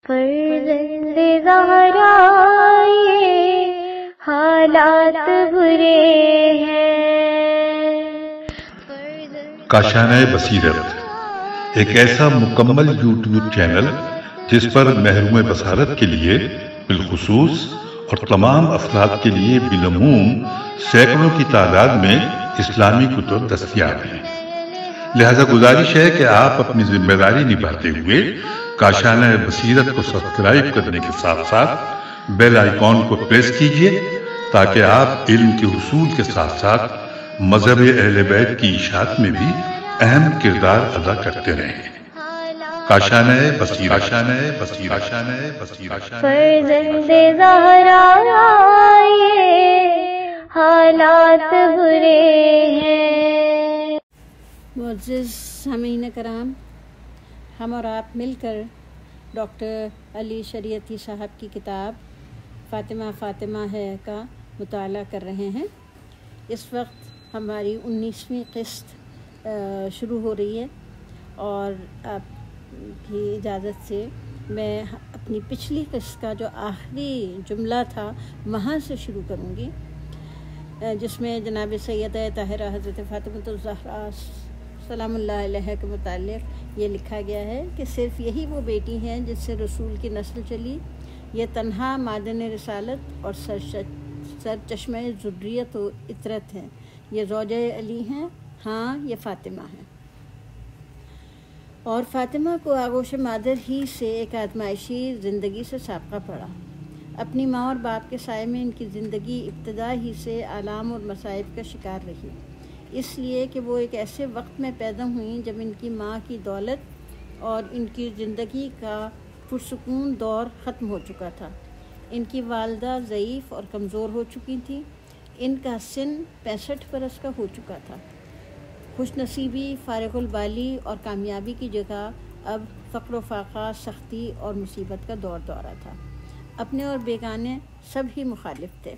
فرزند زہرا یہ حالات برے ہیں۔ کاشانۂ بصیرت ایک ایسا مکمل یوٹیوب چینل جس پر محروم بصارت کے لیے بالخصوص اور تمام افراد کے لیے بالعموم سینکڑوں کی تعداد میں اسلامی کتب دستیاب ہیں۔ لہذا گزارش ہے کہ آپ اپنی ذمہ داری نبھاتے ہوئے کاشانۂ بصیرت کو سبسکرائب کرنے کے ساتھ ساتھ بیل آئیکن کو پریس کیجیے تاکہ آپ علم کے حصول کے ساتھ ساتھ مذہب اہل بیت کی اشاعت میں بھی اہم کردار ادا کرتے رہیں۔ کاشانۂ بصیرت، کاشانۂ بصیرت، کاشانۂ بصیرت۔ فرزند زہرا یہ حالات برے ہیں۔ معزز سامعین کرام، ہم اور آپ مل کر ڈاکٹر علی شریعتی صاحب کی کتاب فاطمہ فاطمہ ہے کا مطالعہ کر رہے ہیں۔ اس وقت ہماری 19ویں قسط شروع ہو رہی ہے، اور آپ کی اجازت سے میں اپنی پچھلی قسط کا جو آخری جملہ تھا وہاں سے شروع کروں گی، جس میں جناب سیدہ طاہرہ حضرت فاطمہ الزہرا سلام اللہ علیہ کے متعلق یہ لکھا گیا ہے کہ صرف یہی وہ بیٹی ہیں جس سے رسول کی نسل چلی، یہ تنہا معدن رسالت اور سرچشمہ ذریت و عطرت ہیں، یہ زوجہ علی ہیں، ہاں یہ فاطمہ ہیں۔ اور فاطمہ کو آغوش مادر ہی سے ایک آزمائشی زندگی سے سابقہ پڑا۔ اپنی ماں اور باپ کے سائے میں ان کی زندگی ابتدا ہی سے آلام اور مصائب کا شکار رہی، اس لیے کہ وہ ایک ایسے وقت میں پیدا ہوئیں جب ان کی ماں کی دولت اور ان کی زندگی کا پرسکون دور ختم ہو چکا تھا۔ ان کی والدہ ضعیف اور کمزور ہو چکی تھیں، ان کا سن 65 برس کا ہو چکا تھا۔ خوش نصیبی، فارغ البالی اور کامیابی کی جگہ اب فقر و فاقہ، سختی اور مصیبت کا دورہ تھا۔ اپنے اور بیگانے سب ہی مخالف تھے۔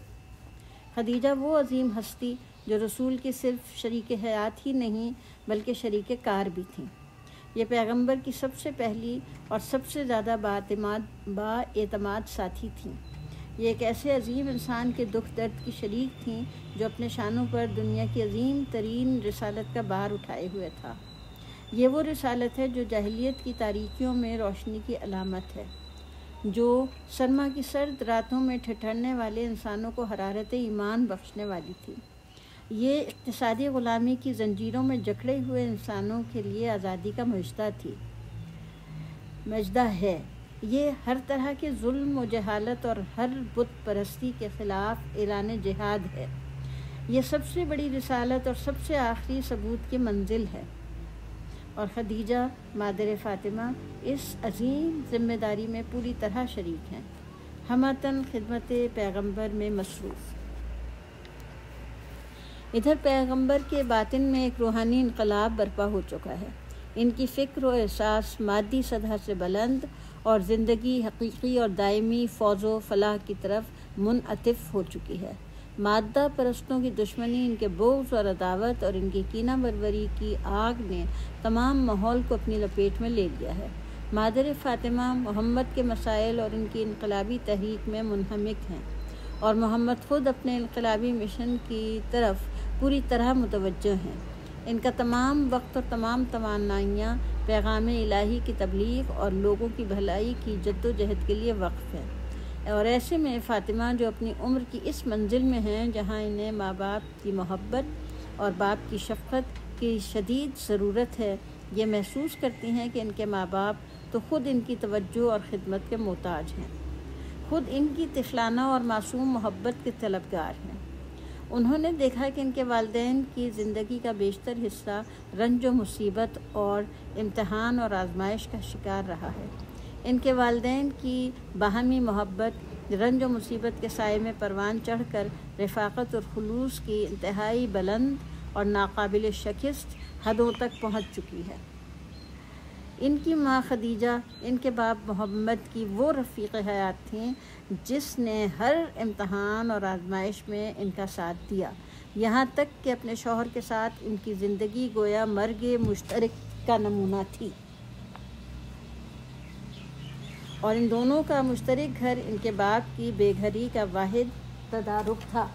خدیجہ وہ عظیم ہستی جو رسول کی صرف شریک حیات ہی نہیں بلکہ شریک کار بھی تھیں، یہ پیغمبر کی سب سے پہلی اور سب سے زیادہ با اعتماد ساتھی تھیں۔ یہ ایک ایسے عظیم انسان کے دکھ درد کی شریک تھیں جو اپنے شانوں پر دنیا کی عظیم ترین رسالت کا بار اٹھائے ہوئے تھا۔ یہ وہ رسالت ہے جو جاہلیت کی تاریکیوں میں روشنی کی علامت ہے، جو سرما کی سرد راتوں میں ٹھٹھرنے والے انسانوں کو حرارت ایمان بخشنے والی تھی۔ یہ اقتصادی غلامی کی زنجیروں میں جکڑے ہوئے انسانوں کے لیے آزادی کا مژدہ ہے۔ یہ ہر طرح کے ظلم و جہالت اور ہر بت پرستی کے خلاف اعلان جہاد ہے۔ یہ سب سے بڑی رسالت اور سب سے آخری ثبوت کی منزل ہے، اور خدیجہ مادر فاطمہ اس عظیم ذمہ داری میں پوری طرح شریک ہیں، ہمتاً خدمت پیغمبر میں مصروف۔ ادھر پیغمبر کے باطن میں ایک روحانی انقلاب برپا ہو چکا ہے۔ ان کی فکر و احساس مادی سطح سے بلند اور زندگی حقیقی اور دائمی فوز و فلاح کی طرف منعطف ہو چکی ہے۔ مادہ پرستوں کی دشمنی، ان کے بغض اور عداوت اور ان کی کینہ پروری کی آگ نے تمام ماحول کو اپنی لپیٹ میں لے لیا ہے۔ مادر فاطمہ محمد کے مسائل اور ان کی انقلابی تحریک میں منہمک ہیں، اور محمد خود اپنے انقلابی مشن کی طرف پوری طرح متوجہ ہیں۔ ان کا تمام وقت اور تمام توانائیاں پیغام الہی کی تبلیغ اور لوگوں کی بھلائی کی جد و جہد کے لیے وقف ہیں، اور ایسے میں فاطمہ جو اپنی عمر کی اس منزل میں ہیں جہاں انہیں ماں باپ کی محبت اور باپ کی شفقت کی شدید ضرورت ہے، یہ محسوس کرتی ہیں کہ ان کے ماں باپ تو خود ان کی توجہ اور خدمت کے محتاج ہیں، خود ان کی طفلانہ اور معصوم محبت کے طلبگار ہیں۔ انہوں نے دیکھا کہ ان کے والدین کی زندگی کا بیشتر حصہ رنج و مصیبت اور امتحان اور آزمائش کا شکار رہا ہے۔ ان کے والدین کی باہمی محبت رنج و مصیبت کے سائے میں پروان چڑھ کر رفاقت اور خلوص کی انتہائی بلند اور ناقابل شکست حدوں تک پہنچ چکی ہے۔ ان کی ماں خدیجہ ان کے باپ محمد کی وہ رفیق حیات تھیں جس نے ہر امتحان اور آزمائش میں ان کا ساتھ دیا، یہاں تک کہ اپنے شوہر کے ساتھ ان کی زندگی گویا مرگ مشترک کا نمونہ تھی۔ اور ان دونوں کا مشترک گھر ان کے باپ کی بے گھری کا واحد تدارک تھا۔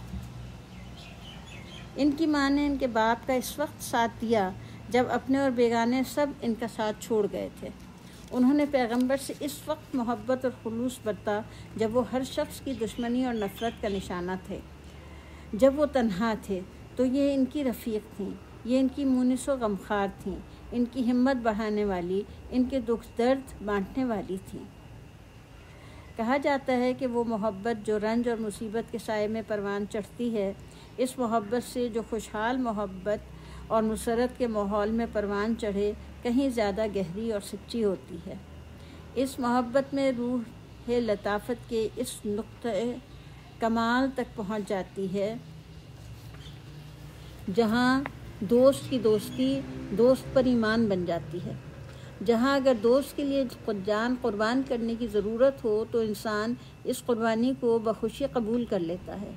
ان کی ماں نے ان کے باپ کا اس وقت ساتھ دیا جب اپنے اور بیگانے سب ان کا ساتھ چھوڑ گئے تھے۔ انہوں نے پیغمبر سے اس وقت محبت اور خلوص برتا جب وہ ہر شخص کی دشمنی اور نفرت کا نشانہ تھے۔ جب وہ تنہا تھے تو یہ ان کی رفیق تھیں، یہ ان کی مونس و غمخوار تھیں، ان کی ہمت بڑھانے والی، ان کے دکھ درد بانٹنے والی تھیں۔ کہا جاتا ہے کہ وہ محبت جو رنج اور مصیبت کے سائے میں پروان چڑھتی ہے، اس محبت سے جو خوشحال محبت اور مسرت کے ماحول میں پروان چڑھے کہیں زیادہ گہری اور سچی ہوتی ہے۔ اس محبت میں روح لطافت کے اس نقطۂ کمال تک پہنچ جاتی ہے جہاں دوست کی دوستی دوست پر ایمان بن جاتی ہے، جہاں اگر دوست کے لیے جان قربان کرنے کی ضرورت ہو تو انسان اس قربانی کو بخوشی قبول کر لیتا ہے،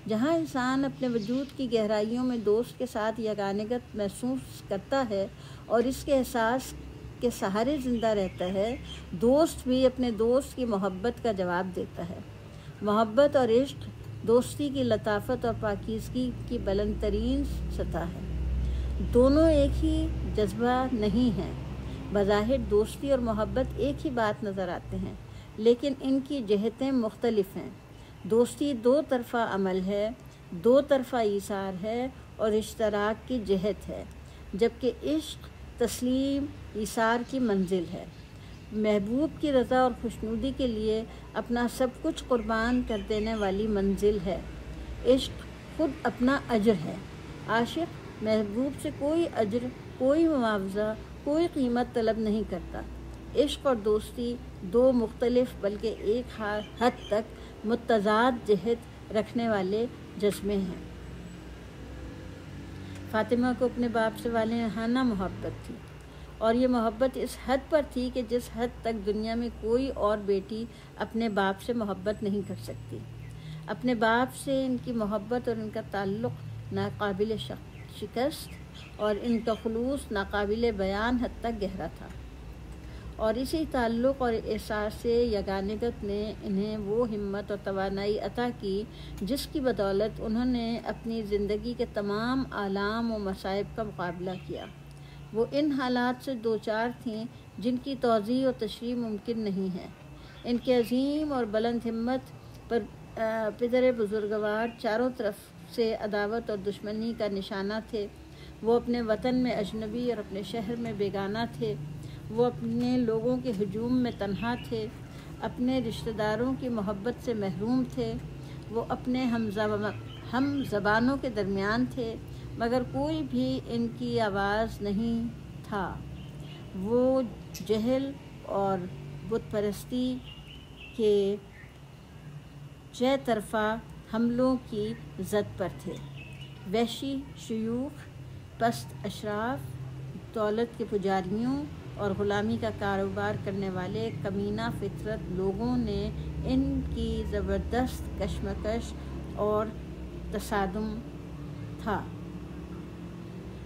جہاں انسان اپنے وجود کی گہرائیوں میں دوست کے ساتھ یگانگت محسوس کرتا ہے اور اس کے احساس کے سہارے زندہ رہتا ہے، دوست بھی اپنے دوست کی محبت کا جواب دیتا ہے۔ محبت اور عشق دوستی کی لطافت اور پاکیزگی کی بلند ترین سطح ہے۔ دونوں ایک ہی جذبہ نہیں ہیں۔ بظاہر دوستی اور محبت ایک ہی بات نظر آتے ہیں، لیکن ان کی جہتیں مختلف ہیں۔ دوستی دو طرفہ عمل ہے، دو طرفہ ایثار ہے اور اشتراک کی جہت ہے، جبکہ عشق تسلیم ایثار کی منزل ہے، محبوب کی رضا اور خوشنودی کے لیے اپنا سب کچھ قربان کر دینے والی منزل ہے۔ عشق خود اپنا اجر ہے۔ عاشق محبوب سے کوئی اجر، کوئی معاوضہ، کوئی قیمت طلب نہیں کرتا۔ عشق اور دوستی دو مختلف بلکہ ایک حد تک متضاد جہت رکھنے والے جذبے ہیں۔ فاطمہ کو اپنے باپ سے والہانہ محبت تھی، اور یہ محبت اس حد پر تھی کہ جس حد تک دنیا میں کوئی اور بیٹی اپنے باپ سے محبت نہیں کر سکتی۔ اپنے باپ سے ان کی محبت اور ان کا تعلق ناقابل شکست اور ان کا خلوص ناقابل بیان حد تک گہرا تھا، اور اسی تعلق اور احساس سے یگانگت نے انہیں وہ ہمت اور توانائی عطا کی جس کی بدولت انہوں نے اپنی زندگی کے تمام آلام و مصائب کا مقابلہ کیا۔ وہ ان حالات سے دوچار تھیں جن کی توضیح و تشریح ممکن نہیں ہے۔ ان کے عظیم اور بلند ہمت پر پدر بزرگوار چاروں طرف سے عداوت اور دشمنی کا نشانہ تھے۔ وہ اپنے وطن میں اجنبی اور اپنے شہر میں بیگانہ تھے۔ وہ اپنے لوگوں کے ہجوم میں تنہا تھے، اپنے رشتہ داروں کی محبت سے محروم تھے۔ وہ اپنے ہم زبانوں کے درمیان تھے، مگر کوئی بھی ان کی آواز نہیں تھا۔ وہ جہل اور بت پرستی کے چہ طرفہ حملوں کی زد پر تھے۔ وحشی شیوخ، پست اشراف، دولت کے پجاریوں اور غلامی کا کاروبار کرنے والے کمینہ فطرت لوگوں نے ان کی زبردست کشمکش اور تصادم تھا۔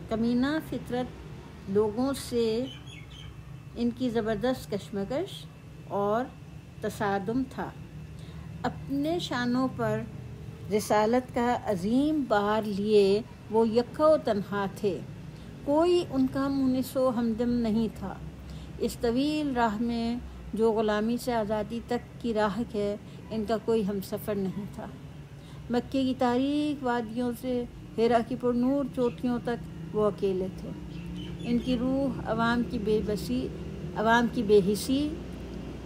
کمینہ فطرت لوگوں سے ان کی زبردست کشمکش اور تصادم تھا۔ اپنے شانوں پر رسالت کا عظیم بار لیے وہ یکا و تنہا تھے، کوئی ان کا مونس و ہمدم نہیں تھا۔ اس طویل راہ میں جو غلامی سے آزادی تک کی راہ ہے، ان کا کوئی ہمسفر نہیں تھا۔ مکے کی تاریک وادیوں سے ہیرا کی پرنور چوٹیوں تک وہ اکیلے تھے۔ ان کی روح عوام کی بے حسی،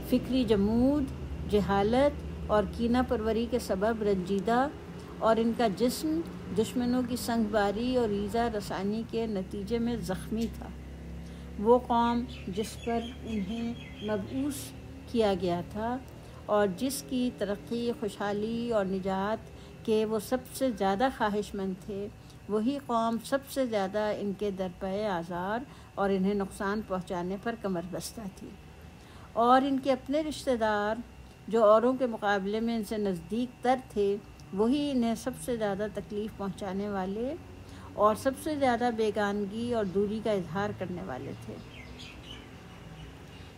فکری جمود، جہالت اور کینہ پروری کے سبب رنجیدہ، اور ان کا جسم دشمنوں کی سنگ باری اور ایذا رسانی کے نتیجے میں زخمی تھا۔ وہ قوم جس پر انہیں مبعوث کیا گیا تھا اور جس کی ترقی، خوشحالی اور نجات کے وہ سب سے زیادہ خواہش مند تھے، وہی قوم سب سے زیادہ ان کے درپے آزار اور انہیں نقصان پہنچانے پر کمر بستہ تھی۔ اور ان کے اپنے رشتہ دار جو اوروں کے مقابلے میں ان سے نزدیک تر تھے، وہی انہیں سب سے زیادہ تکلیف پہنچانے والے اور سب سے زیادہ بیگانگی اور دوری کا اظہار کرنے والے تھے۔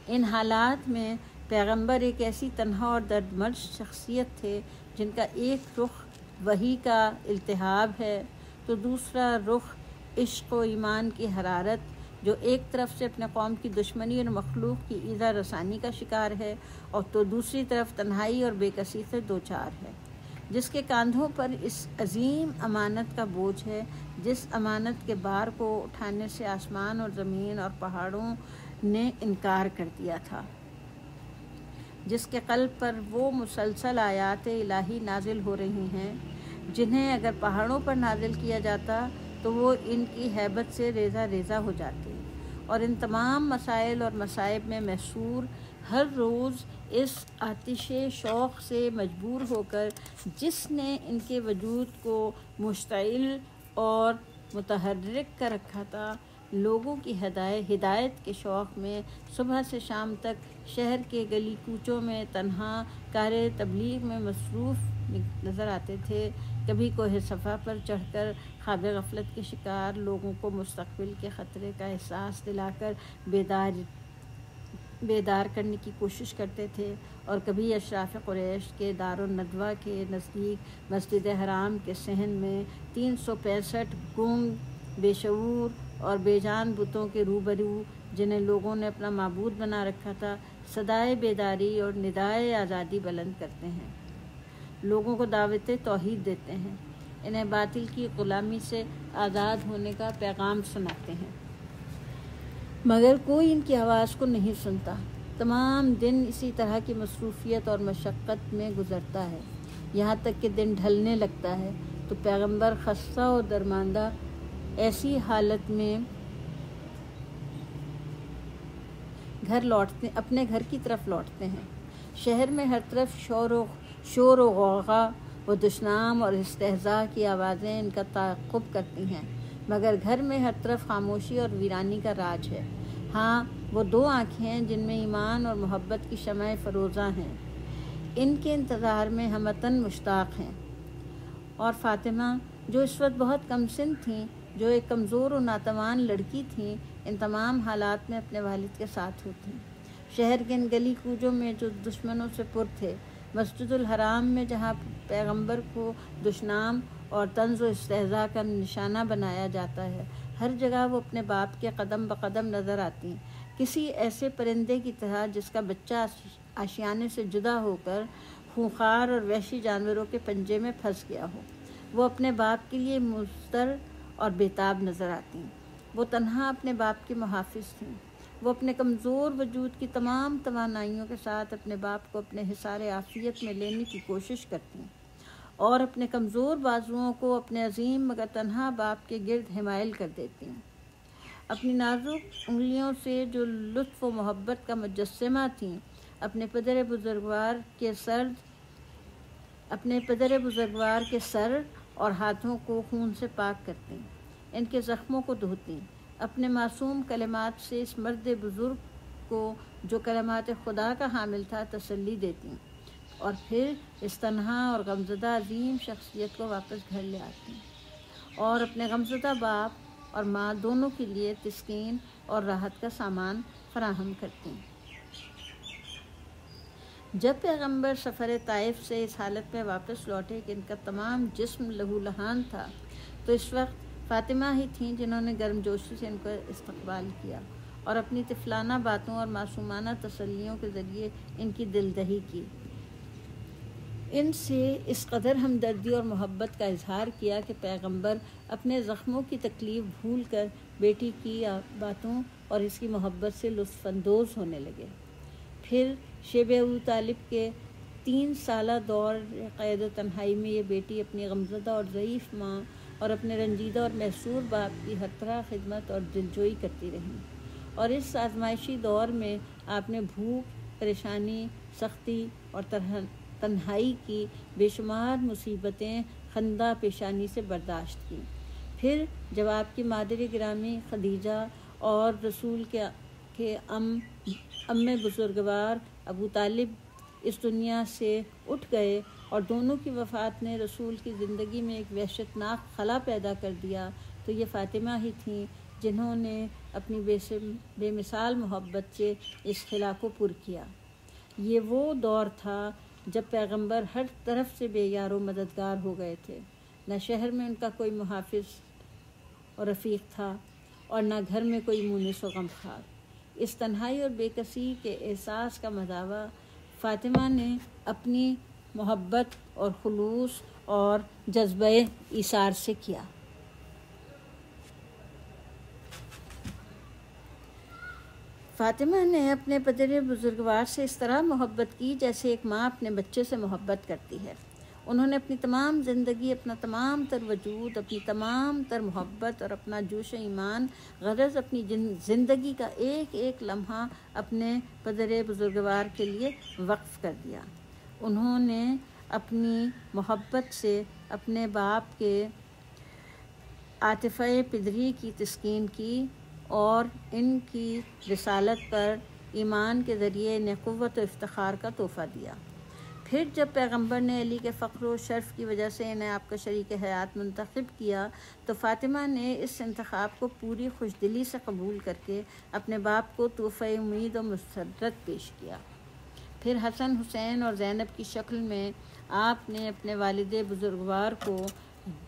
ان حالات میں پیغمبر ایک ایسی تنہا اور دردمند شخصیت تھے جن کا ایک رخ وحی کا التہاب ہے تو دوسرا رخ عشق و ایمان کی حرارت، جو ایک طرف سے اپنے قوم کی دشمنی اور مخلوق کی ایذا رسانی کا شکار ہے اور تو دوسری طرف تنہائی اور بے کسی سے دوچار ہے، جس کے کاندھوں پر اس عظیم امانت کا بوجھ ہے، جس امانت کے بار کو اٹھانے سے آسمان اور زمین اور پہاڑوں نے انکار کر دیا تھا، جس کے قلب پر وہ مسلسل آیات الہی نازل ہو رہی ہیں جنہیں اگر پہاڑوں پر نازل کیا جاتا تو وہ ان کی ہیبت سے ریزہ ریزہ ہو جاتے، اور ان تمام مسائل اور مصائب میں محصور ہر روز اس آتش شوق سے مجبور ہو کر جس نے ان کے وجود کو مشتعل اور متحرک کر رکھا تھا، لوگوں کی ہدایت کے شوق میں صبح سے شام تک شہر کے گلی کوچوں میں تنہا کار تبلیغ میں مصروف نظر آتے تھے، کبھی کوہ صفا پر چڑھ کر خواب غفلت کے شکار لوگوں کو مستقبل کے خطرے کا احساس دلا کر بیدار کرنے کی کوشش کرتے تھے، اور کبھی اشراف قریش کے دار الندوہ کے نزدیک مسجد حرام کے صحن میں 365 گنگ بے شعور اور بے جان بتوں کے روبرو، جنہیں لوگوں نے اپنا معبود بنا رکھا تھا، صدائے بیداری اور ندائے آزادی بلند کرتے ہیں، لوگوں کو دعوت توحید دیتے ہیں، انہیں باطل کی غلامی سے آزاد ہونے کا پیغام سناتے ہیں، مگر کوئی ان کی آواز کو نہیں سنتا۔ تمام دن اسی طرح کی مصروفیت اور مشقت میں گزرتا ہے، یہاں تک کہ دن ڈھلنے لگتا ہے تو پیغمبر خستہ اور درماندہ ایسی حالت میں اپنے گھر کی طرف لوٹتے ہیں۔ شہر میں ہر طرف شور و غوغا و دشنام اور استہزاء کی آوازیں ان کا تعقب کرتی ہیں، مگر گھر میں ہر طرف خاموشی اور ویرانی کا راج ہے۔ ہاں، وہ دو آنکھیں ہیں جن میں ایمان اور محبت کی شمع فروزاں ہیں، ان کے انتظار میں ہم وطن مشتاق ہیں۔ اور فاطمہ، جو اس وقت بہت کم سن تھیں، جو ایک کمزور و ناتوان لڑکی تھیں، ان تمام حالات میں اپنے والد کے ساتھ ہوتیں۔ شہر کے ان گلی کوچوں میں جو دشمنوں سے پر تھے، مسجد الحرام میں جہاں پیغمبر کو دشنام اور طنز و استہزاء کا نشانہ بنایا جاتا ہے، ہر جگہ وہ اپنے باپ کے قدم بقدم نظر آتی، کسی ایسے پرندے کی طرح جس کا بچہ آشیانے سے جدا ہو کر خونخوار اور وحشی جانوروں کے پنجے میں پھنس گیا ہو۔ وہ اپنے باپ کے لیے مضطر اور بیتاب نظر آتی، وہ تنہا اپنے باپ کی محافظ تھیں، وہ اپنے کمزور وجود کی تمام توانائیوں کے ساتھ اپنے باپ کو اپنے حصار عافیت میں لینے کی کوشش کرتی اور اپنے کمزور بازوؤں کو اپنے عظیم مگر تنہا باپ کے گرد حمائل کر دیتی، اپنی نازک انگلیوں سے جو لطف و محبت کا مجسمہ تھیں، اپنے پدر بزرگوار کے سر اور ہاتھوں کو خون سے پاک کرتی، ان کے زخموں کو دھوتی، اپنے معصوم کلمات سے اس مرد بزرگ کو جو کلمات خدا کا حامل تھا تسلی دیتی، اور پھر اس تنہا اور غمزدہ عظیم شخصیت کو واپس گھر لے آتی اور اپنے غمزدہ باپ اور ماں دونوں کے لیے تسکین اور راحت کا سامان فراہم کرتی۔ جب پیغمبر سفر طائف سے اس حالت میں واپس لوٹے کہ ان کا تمام جسم لہو لہان تھا، تو اس وقت فاطمہ ہی تھیں جنہوں نے گرم جوشی سے ان کا استقبال کیا اور اپنی طفلانہ باتوں اور معصومانہ تسلیوں کے ذریعے ان کی دلدہی کی، ان سے اس قدر ہمدردی اور محبت کا اظہار کیا کہ پیغمبر اپنے زخموں کی تکلیف بھول کر بیٹی کی باتوں اور اس کی محبت سے لطف اندوز ہونے لگے۔ پھر شیب ابو طالب کے 3 سالہ دور قید و تنہائی میں یہ بیٹی اپنی غمزدہ اور ضعیف ماں اور اپنے رنجیدہ اور محصور باپ کی ہر طرح خدمت اور دلجوئی کرتی رہی، اور اس آزمائشی دور میں آپ نے بھوک، پریشانی، سختی اور تنہائی کی بے شمار مصیبتیں خندہ پیشانی سے برداشت کی۔ پھر جب آپ کی مادر گرامی خدیجہ اور رسول کے ام بزرگوار ابو طالب اس دنیا سے اٹھ گئے اور دونوں کی وفات نے رسول کی زندگی میں ایک وحشتناک خلا پیدا کر دیا، تو یہ فاطمہ ہی تھیں جنہوں نے اپنی بے مثال محبت سے اس خلا کو پر کیا۔ یہ وہ دور تھا جب پیغمبر ہر طرف سے بے یار و مددگار ہو گئے تھے۔ نہ شہر میں ان کا کوئی محافظ اور رفیق تھا اور نہ گھر میں کوئی مونس و غمخوار۔ اس تنہائی اور بے کسی کے احساس کا مداوع فاطمہ نے اپنی محبت اور خلوص اور جذبہ ایثار سے کیا۔ فاطمہ نے اپنے پدر بزرگوار سے اس طرح محبت کی جیسے ایک ماں اپنے بچے سے محبت کرتی ہے۔ انہوں نے اپنی تمام زندگی، اپنا تمام تر وجود، اپنی تمام تر محبت اور اپنا جوش ایمان، غرض اپنی زندگی کا ایک ایک لمحہ اپنے پدر بزرگوار کے لیے وقف کر دیا۔ انہوں نے اپنی محبت سے اپنے باپ کے عاطفہ پدری کی تسکین کی اور ان کی رسالت پر ایمان کے ذریعے انہیں قوت و افتخار کا تحفہ دیا۔ پھر جب پیغمبر نے علی کے فخر و شرف کی وجہ سے انہیں آپ کا شریک حیات منتخب کیا تو فاطمہ نے اس انتخاب کو پوری خوش دلی سے قبول کر کے اپنے باپ کو تحفہ امید و مسرت پیش کیا۔ پھر حسن، حسین اور زینب کی شکل میں آپ نے اپنے والد بزرگوار کو،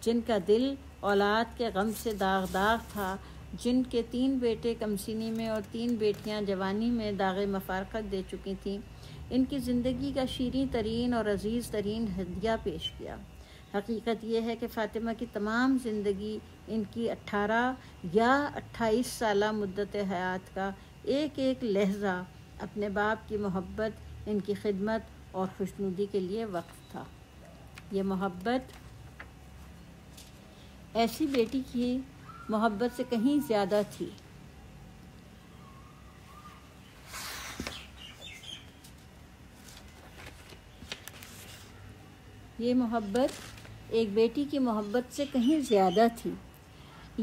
جن کا دل اولاد کے غم سے داغ تھا، جن کے 3 بیٹے کمسینی میں اور 3 بیٹیاں جوانی میں داغ مفارقت دے چکی تھیں، ان کی زندگی کا شیریں ترین اور عزیز ترین ہدیہ پیش کیا۔ حقیقت یہ ہے کہ فاطمہ کی تمام زندگی، ان کی 18 یا 28 سالہ مدت حیات کا ایک ایک لحظہ اپنے باپ کی محبت، ان کی خدمت اور خوشنودی کے لیے وقف تھا۔ یہ محبت ایسی بیٹی کی محبت سے کہیں زیادہ تھی۔ یہ محبت ایک بیٹی کی محبت سے کہیں زیادہ تھی۔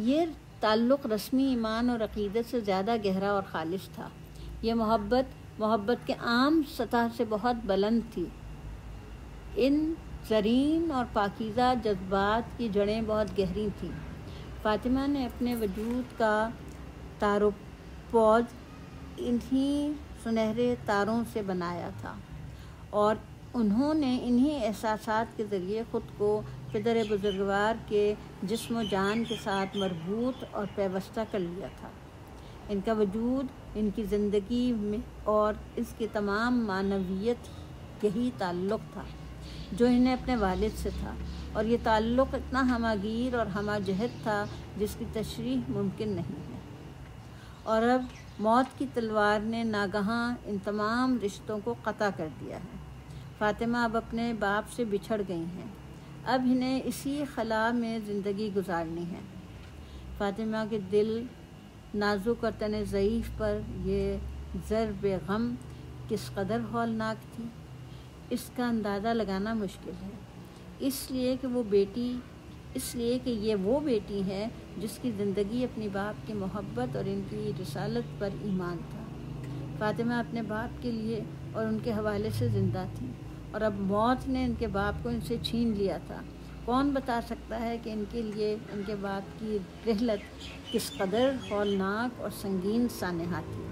یہ تعلق رسمی ایمان اور عقیدت سے زیادہ گہرا اور خالص تھا۔ یہ محبت کے عام سطح سے بہت بلند تھی۔ ان زرین اور پاکیزہ جذبات کی جڑیں بہت گہری تھیں۔ فاطمہ نے اپنے وجود کا تار و پود انہی سنہرے تاروں سے بنایا تھا اور انہوں نے انہی احساسات کے ذریعے خود کو پدر بزرگوار کے جسم و جان کے ساتھ مربوط اور پیوستہ کر لیا تھا۔ ان کا وجود، ان کی زندگی میں اور اس کی تمام معنویت یہی تعلق تھا جو انہیں اپنے والد سے تھا، اور یہ تعلق اتنا ہمہ گیر اور ہمہ جہت تھا جس کی تشریح ممکن نہیں ہے۔ اور اب موت کی تلوار نے ناگہاں ان تمام رشتوں کو قطع کر دیا ہے۔ فاطمہ اب اپنے باپ سے بچھڑ گئی ہیں، اب انہیں اسی خلا میں زندگی گزارنی ہے۔ فاطمہ کے دل نازک اور تن ضعیف پر یہ ضرب غم کس قدر ہولناک تھی، اس کا اندازہ لگانا مشکل ہے، اس لیے کہ یہ وہ بیٹی ہے جس کی زندگی اپنی باپ کی محبت اور ان کی رسالت پر ایمان تھا۔ فاطمہ اپنے باپ کے لیے اور ان کے حوالے سے زندہ تھی، اور اب موت نے ان کے باپ کو ان سے چھین لیا تھا۔ کون بتا سکتا ہے کہ ان کے لیے ان کے باپ کی رحلت کس قدر ہولناک اور سنگین سانحہ تھی۔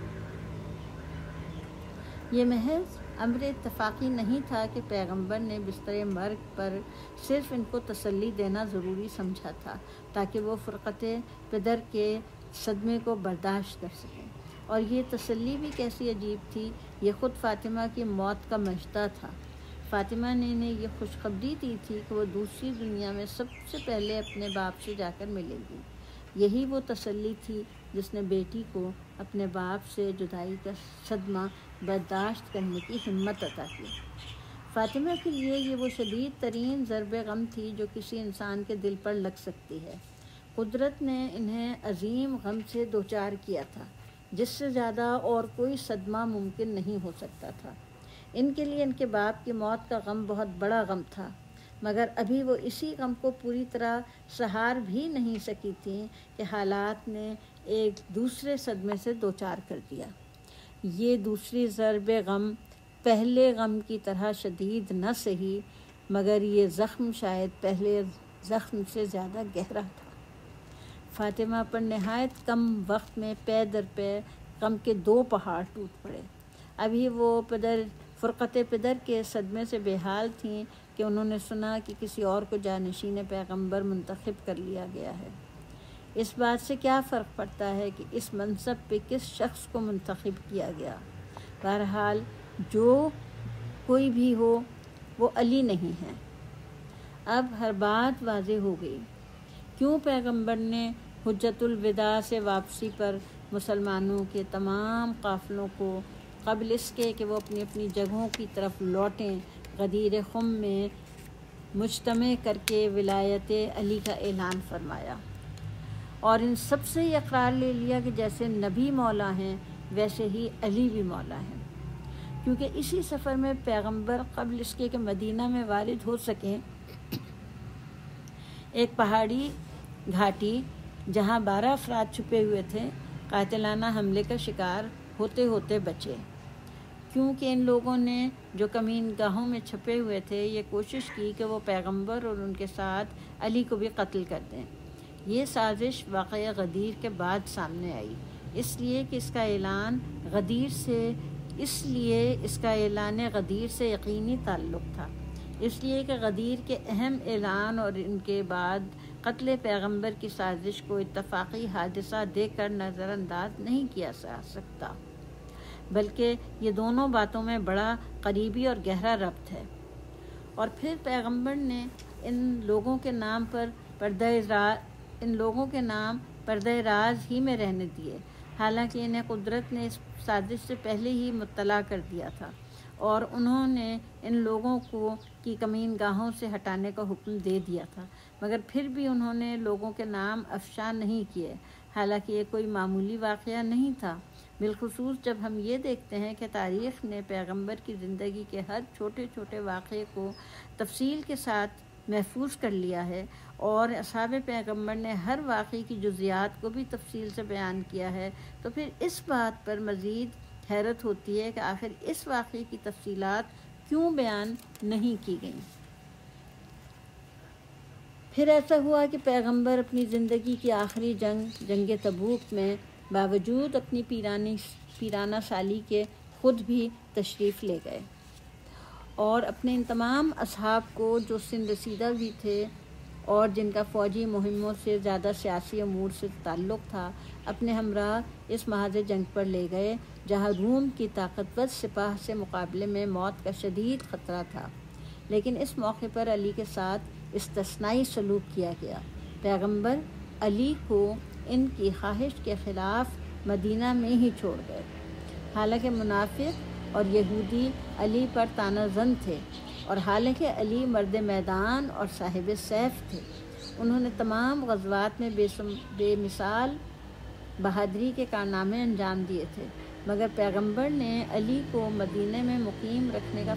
یہ محض امر اتفاقی نہیں تھا کہ پیغمبر نے بستر مرگ پر صرف ان کو تسلی دینا ضروری سمجھا تھا تاکہ وہ فرقت پدر کے صدمے کو برداشت کر سکیں، اور یہ تسلی بھی کیسی عجیب تھی، یہ خود فاطمہ کی موت کا مژدہ تھا۔ فاطمہ نے انہیں یہ خوشخبری دی تھی کہ وہ دوسری دنیا میں سب سے پہلے اپنے باپ سے جا کر ملے گی۔ یہی وہ تسلی تھی جس نے بیٹی کو اپنے باپ سے جدائی کا صدمہ برداشت کرنے کی ہمت عطا کی۔ فاطمہ کے لیے یہ وہ شدید ترین ضرب غم تھی جو کسی انسان کے دل پر لگ سکتی ہے۔ قدرت نے انہیں عظیم غم سے دوچار کیا تھا جس سے زیادہ اور کوئی صدمہ ممکن نہیں ہو سکتا تھا۔ ان کے لیے ان کے باپ کی موت کا غم بہت بڑا غم تھا، مگر ابھی وہ اسی غم کو پوری طرح سہار بھی نہیں سکی تھیں کہ حالات نے ایک دوسرے صدمے سے دوچار کر دیا۔ یہ دوسری ضرب غم پہلے غم کی طرح شدید نہ سہی، مگر یہ زخم شاید پہلے زخم سے زیادہ گہرا تھا۔ فاطمہ پر نہایت کم وقت میں پے در پے غم کے 2 پہاڑ ٹوٹ پڑے۔ ابھی وہ پدر فرقت پدر کے صدمے سے بے حال تھیں کہ انہوں نے سنا کہ کسی اور کو جانشین پیغمبر منتخب کر لیا گیا ہے۔ اس بات سے کیا فرق پڑتا ہے کہ اس منصب پہ کس شخص کو منتخب کیا گیا؟ بہرحال جو کوئی بھی ہو وہ علی نہیں ہے۔ اب ہر بات واضح ہو گئی۔ کیوں پیغمبر نے حجت الوداع سے واپسی پر مسلمانوں کے تمام قافلوں کو قبل اس کے کہ وہ اپنی اپنی جگہوں کی طرف لوٹیں غدیر خم میں مجتمع کر کے ولایت علی کا اعلان فرمایا، اور ان سب سے یہ اقرار لے لیا کہ جیسے نبی مولا ہیں ویسے ہی علی بھی مولا ہیں، کیونکہ اسی سفر میں پیغمبر قبل اس کے کہ مدینہ میں وارد ہو سکیں ایک پہاڑی گھاٹی جہاں 12 افراد چھپے ہوئے تھے قاتلانہ حملے کا شکار ہوتے ہوتے بچے، کیونکہ ان لوگوں نے جو کمین گاہوں میں چھپے ہوئے تھے یہ کوشش کی کہ وہ پیغمبر اور ان کے ساتھ علی کو بھی قتل کر دیں۔ یہ سازش واقعہ غدیر کے بعد سامنے آئی، اس لیے کہ اس کا اعلان غدیر سے یقینی تعلق تھا، اس لیے کہ غدیر کے اہم اعلان اور ان کے بعد قتل پیغمبر کی سازش کو اتفاقی حادثہ دیکھ کر نظر انداز نہیں کیا جا سکتا، بلکہ یہ دونوں باتوں میں بڑا قریبی اور گہرا ربط ہے۔ اور پھر پیغمبر نے ان لوگوں کے نام پردہ راز ہی میں رہنے دیے، حالانکہ انہیں قدرت نے اس سازش سے پہلے ہی مطلع کر دیا تھا اور انہوں نے ان لوگوں کو کی کمین گاہوں سے ہٹانے کا حکم دے دیا تھا، مگر پھر بھی انہوں نے لوگوں کے نام افشا نہیں کیے، حالانکہ یہ کوئی معمولی واقعہ نہیں تھا، بالخصوص جب ہم یہ دیکھتے ہیں کہ تاریخ نے پیغمبر کی زندگی کے ہر چھوٹے چھوٹے واقعے کو تفصیل کے ساتھ محفوظ کر لیا ہے، اور اصحاب پیغمبر نے ہر واقعے کی جزیات کو بھی تفصیل سے بیان کیا ہے، تو پھر اس بات پر مزید حیرت ہوتی ہے کہ آخر اس واقعے کی تفصیلات کیوں بیان نہیں کی گئیں۔ پھر ایسا ہوا کہ پیغمبر اپنی زندگی کی آخری جنگ تبوک میں باوجود اپنی پیرانہ سالی کے خود بھی تشریف لے گئے، اور اپنے ان تمام اصحاب کو جو سن رسیدہ بھی تھے اور جن کا فوجی مہموں سے زیادہ سیاسی امور سے تعلق تھا، اپنے ہمراہ اس محاذ جنگ پر لے گئے جہاں روم کی طاقتور سپاہ سے مقابلے میں موت کا شدید خطرہ تھا، لیکن اس موقع پر علی کے ساتھ استثنائی سلوک کیا گیا۔ پیغمبر علی کو ان کی خواہش کے خلاف مدینہ میں ہی چھوڑ گئے، حالانکہ منافق اور یہودی علی پر طعنہ زن تھے، اور حالانکہ علی مرد میدان اور صاحب سیف تھے۔ انہوں نے تمام غزوات میں بے مثال بہادری کے کارنامے انجام دیے تھے، مگر پیغمبر نے علی کو مدینے میں مقیم رکھنے کا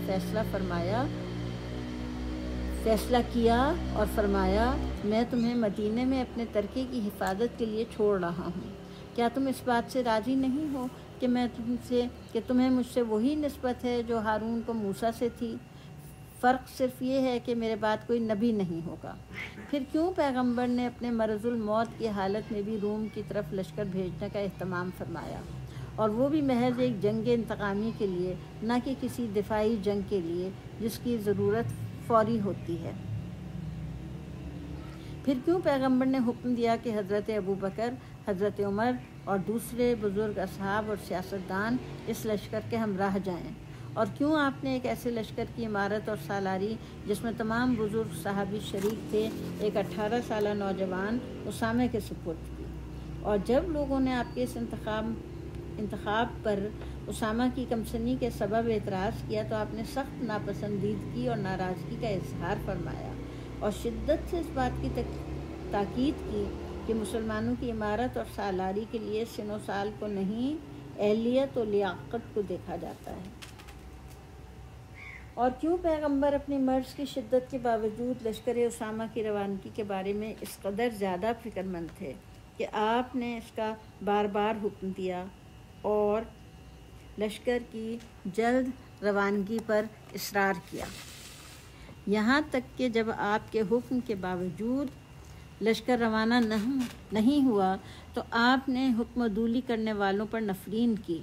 فیصلہ کیا اور فرمایا، میں تمہیں مدینے میں اپنے ترکے کی حفاظت کے لیے چھوڑ رہا ہوں، کیا تم اس بات سے راضی نہیں ہو کہ تمہیں مجھ سے وہی نسبت ہے جو ہارون کو موسیٰ سے تھی؟ فرق صرف یہ ہے کہ میرے بعد کوئی نبی نہیں ہوگا۔ پھر کیوں پیغمبر نے اپنے مرض الموت کی حالت میں بھی روم کی طرف لشکر بھیجنے کا اہتمام فرمایا، اور وہ بھی محض ایک جنگ انتقامی کے لیے، نہ کہ کسی دفاعی جنگ کے لیے جس کی ضرورت فوری ہوتی ہے؟ پھر کیوں پیغمبر نے حکم دیا کہ حضرت ابوبکر، حضرت عمر اور دوسرے بزرگ اصحاب اور سیاستدان اس لشکر کے ہمراہ جائیں؟ اور کیوں آپ نے ایک ایسے لشکر کی عمارت اور سالاری جس میں تمام بزرگ صحابی شریک تھے ایک 18 سالہ نوجوان اسامہ کے سپرد کی؟ اور جب لوگوں نے آپ کے اس انتخاب پر اسامہ کی کمسنی کے سبب اعتراض کیا تو آپ نے سخت ناپسندیدگی اور ناراضگی کا اظہار فرمایا اور شدت سے اس بات کی تاکید کی کہ مسلمانوں کی عمارت اور سالاری کے لیے سن و سال کو نہیں، اہلیت و لیاقت کو دیکھا جاتا ہے۔ اور کیوں پیغمبر اپنی مرض کی شدت کے باوجود لشکر اسامہ کی روانگی کے بارے میں اس قدر زیادہ فکر مند تھے کہ آپ نے اس کا بار بار حکم دیا اور لشکر کی جلد روانگی پر اصرار کیا، یہاں تک کہ جب آپ کے حکم کے باوجود لشکر روانہ نہیں ہوا تو آپ نے حکم عدولی کرنے والوں پر نفرین کی۔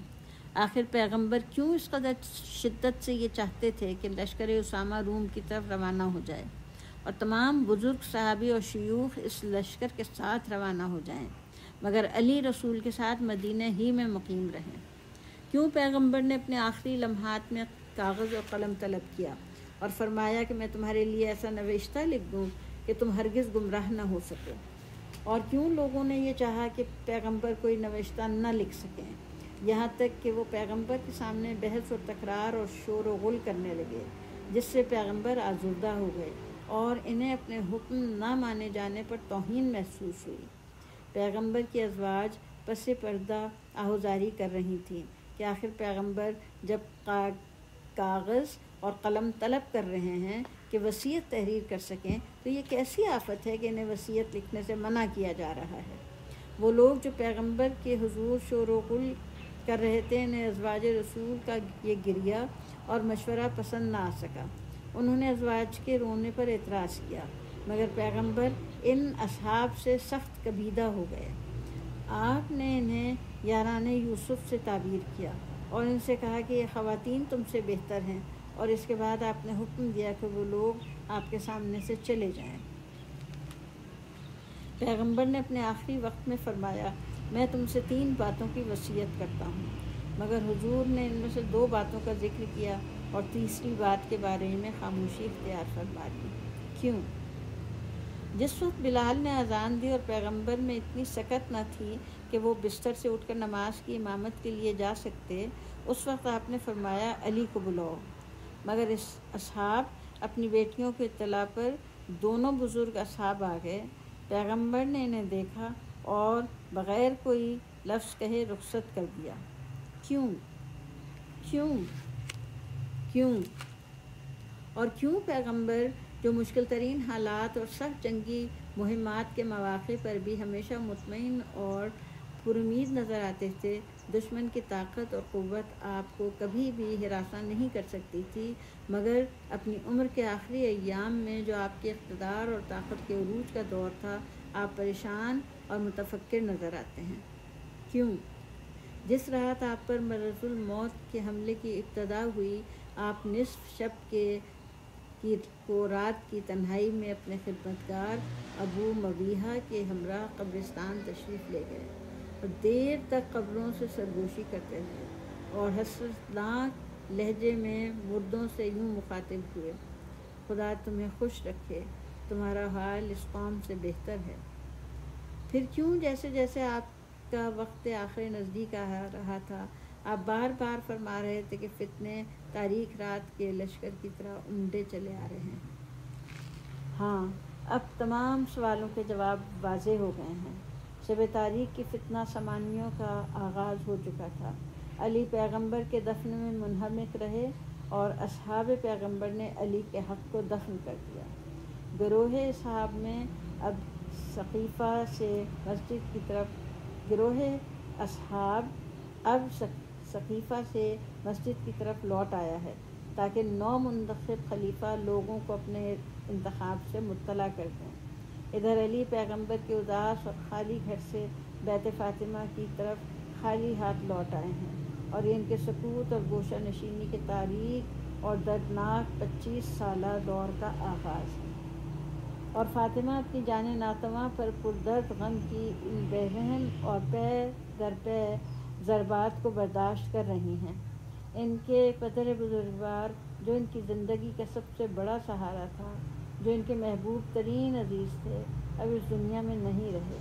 آخر پیغمبر کیوں اس قدر شدت سے یہ چاہتے تھے کہ لشکر اسامہ روم کی طرف روانہ ہو جائے اور تمام بزرگ صحابی اور شیوخ اس لشکر کے ساتھ روانہ ہو جائیں، مگر علی رسول کے ساتھ مدینہ ہی میں مقیم رہیں؟ کیوں پیغمبر نے اپنے آخری لمحات میں کاغذ اور قلم طلب کیا اور فرمایا کہ میں تمہارے لیے ایسا نوشتہ لکھ دوں کہ تم ہرگز گمراہ نہ ہو سکو؟ اور کیوں لوگوں نے یہ چاہا کہ پیغمبر کوئی نوشتہ نہ لکھ سکیں، یہاں تک کہ وہ پیغمبر کے سامنے بحث و تکرار اور شور و غل کرنے لگے، جس سے پیغمبر آزردہ ہو گئے اور انہیں اپنے حکم نہ مانے جانے پر توہین محسوس ہوئی۔ پیغمبر کی ازواج پس پردہ آہوزاری کر رہی تھیں کہ آخر پیغمبر جب کاغذ اور قلم طلب کر رہے ہیں کہ وصیت تحریر کر سکیں تو یہ کیسی آفت ہے کہ انہیں وصیت لکھنے سے منع کیا جا رہا ہے؟ وہ لوگ جو پیغمبر کے حضور شور و غل کر رہے تھے، انہیں ازواج رسول کا یہ گریہ اور مشورہ پسند نہ آ سکا۔ انہوں نے ازواج کے رونے پر اعتراض کیا، مگر پیغمبر ان اصحاب سے سخت کبیدہ ہو گئے۔ آپ نے انہیں یاران یوسف سے تعبیر کیا اور ان سے کہا کہ یہ خواتین تم سے بہتر ہیں، اور اس کے بعد آپ نے حکم دیا کہ وہ لوگ آپ کے سامنے سے چلے جائیں۔ پیغمبر نے اپنے آخری وقت میں فرمایا، میں تم سے 3 باتوں کی وصیت کرتا ہوں، مگر حضور نے ان میں سے 2 باتوں کا ذکر کیا اور تیسری بات کے بارے میں خاموشی اختیار فرما لی۔ کیوں؟ جس وقت بلال نے اذان دی اور پیغمبر میں اتنی سکت نہ تھی کہ وہ بستر سے اٹھ کر نماز کی امامت کے لیے جا سکتے، اس وقت آپ نے فرمایا علی کو بلاؤ، مگر اس اصحاب اپنی بیٹیوں کی اطلاع پر دونوں بزرگ اصحاب آ گئے۔ پیغمبر نے انہیں دیکھا اور بغیر کوئی لفظ کہے رخصت کر دیا۔ کیوں؟ کیوں؟ کیوں؟ اور کیوں پیغمبر جو مشکل ترین حالات اور سخت جنگی مہمات کے مواقع پر بھی ہمیشہ مطمئن اور پرامید نظر آتے تھے، دشمن کی طاقت اور قوت آپ کو کبھی بھی ہراساں نہیں کر سکتی تھی، مگر اپنی عمر کے آخری ایام میں جو آپ کے اقتدار اور طاقت کے عروج کا دور تھا، آپ پریشان اور متفکر نظر آتے ہیں۔ کیوں؟ جس رات آپ پر مرض الموت کے حملے کی ابتدا ہوئی، آپ نصف شب کو رات کی تنہائی میں اپنے خدمتگار ابو مبیحہ کے ہمراہ قبرستان تشریف لے گئے اور دیر تک قبروں سے سرگوشی کرتے رہے اور حسرتناک لہجے میں مردوں سے یوں مخاطب ہوئے، خدا تمہیں خوش رکھے، تمہارا حال اس قوم سے بہتر ہے۔ پھر کیوں جیسے جیسے آپ کا وقت آخر نزدیک آ رہا تھا، آپ بار بار فرما رہے تھے کہ فتنے تاریک رات کے لشکر کی طرح امڈے چلے آ رہے ہیں؟ ہاں، اب تمام سوالوں کے جواب واضح ہو گئے ہیں۔ شب تاریک کی فتنہ سمانیوں کا آغاز ہو چکا تھا۔ علی پیغمبر کے دفن میں منہمک رہے اور اصحاب پیغمبر نے علی کے حق کو دفن کر دیا۔ گروہ اصحاب میں اب سقیفہ سے مسجد کی طرف مسجد کی طرف لوٹ آیا ہے تاکہ نو منتخب خلیفہ لوگوں کو اپنے انتخاب سے مطلع کر دیں۔ ادھر علی پیغمبر کے اداس اور خالی گھر سے بیت فاطمہ کی طرف خالی ہاتھ لوٹ آئے ہیں، اور یہ ان کے سکوت اور گوشہ نشینی کے تاریک اور دردناک 25 سالہ دور کا آغاز ہے۔ اور فاطمہ اپنی جان ناتواں پر پردرد غم کی ان بے رحم اور پے در پے ضربات کو برداشت کر رہی ہیں۔ ان کے پدر بزرگوار جو ان کی زندگی کا سب سے بڑا سہارا تھا، جو ان کے محبوب ترین عزیز تھے، اب اس دنیا میں نہیں رہے،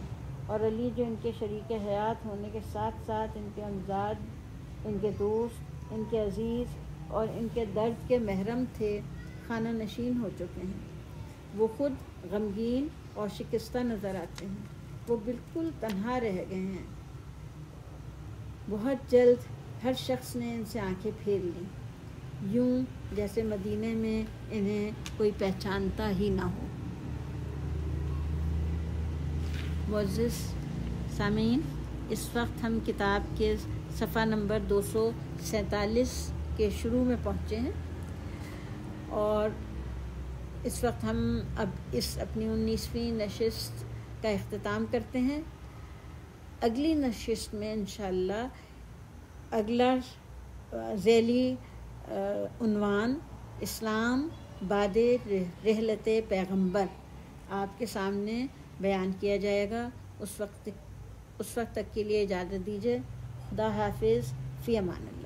اور علی جو ان کے شریک حیات ہونے کے ساتھ ساتھ ان کے امزاد، ان کے دوست، ان کے عزیز اور ان کے درد کے محرم تھے، خانہ نشین ہو چکے ہیں۔ وہ خود غمگین اور شکستہ نظر آتے ہیں، وہ بالکل تنہا رہ گئے ہیں۔ بہت جلد ہر شخص نے ان سے آنکھیں پھیر لیں، یوں جیسے مدینے میں انہیں کوئی پہچانتا ہی نہ ہو۔ معزز سامعین، اس وقت ہم کتاب کے صفحہ نمبر 247 کے شروع میں پہنچے ہیں، اور اس وقت ہم اب اس اپنی 19ویں نشست کا اختتام کرتے ہیں۔ اگلی نشست میں انشاءاللہ اگلا ذیلی عنوان اسلام بعد رحلت پیغمبر آپ کے سامنے بیان کیا جائے گا۔ اس وقت تک کے لیے اجازت دیجیے۔ خدا حافظ، فی امان اللہ۔